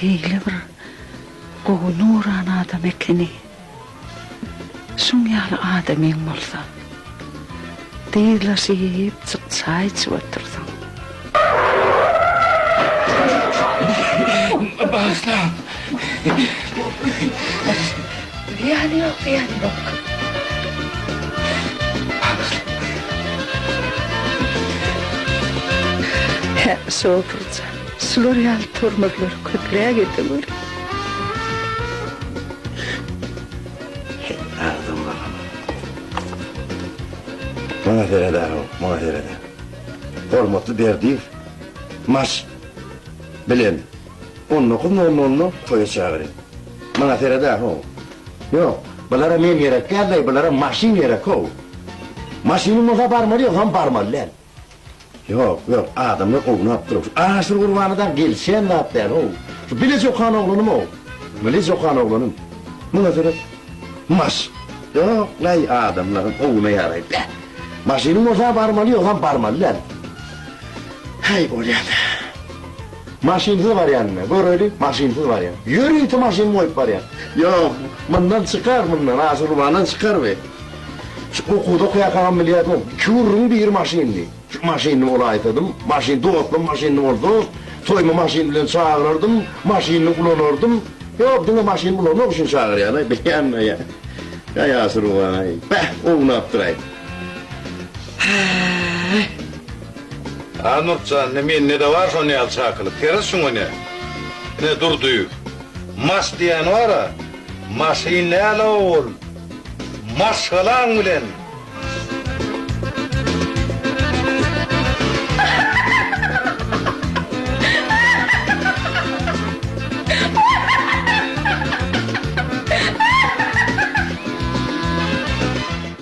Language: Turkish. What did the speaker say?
şeyli bir gowy nuran adam ekeni. Şoň ýaly adamyň bolsa, diýleşip çay içip otursaň. Bağışla. Yani yok. Sofrca, Slorial tormakları kötülüğe getirdi. Ağzım bakalım. Bana terede o, bana terede. Hormatlı derdi, maş, bilen. Onu toya çağırın. Bana terede o. Yok, bunlara men gerek geldi, bunlara maşin gerek o. Maşinin olsa parmalı yok, ham parmalı lan. Yok, adamlar oğlunu yaptırmış. Şu kurbanıdan gelsen ne yaptın o? Şu Bilez Okan oğlunum o. Bilez Okan oğlunum. Buna terede. Maş. Yok, lay adamların oğluna yarayıp. Maşinin olsa parmalı yok, ham parmalı lan. Hay boyan. Maşinsiz var yanına, böyle maşinsiz var ya. Yürüyütü maşin koyup var ya. Yok, bundan çıkar bundan, Asırban'dan çıkar be. Şu okuda koyakan milyardım, kürün bir maşindi. Şu maşinimi olaytadım, maşin doğutlum, maşinimi oldu. Toyma maşinimle çağırırdım, maşinini kullanırdım. Yok, dine maşin bulanır, için çağır yani, beğenme ya. Ya Asırban'a, onu yaptırayım. Nurcan, ne de var şonu alçakılık, terez şunu ne? Ne durduyu? Mas diyen var ha, maşin ne ala ol? Mas falan bilen,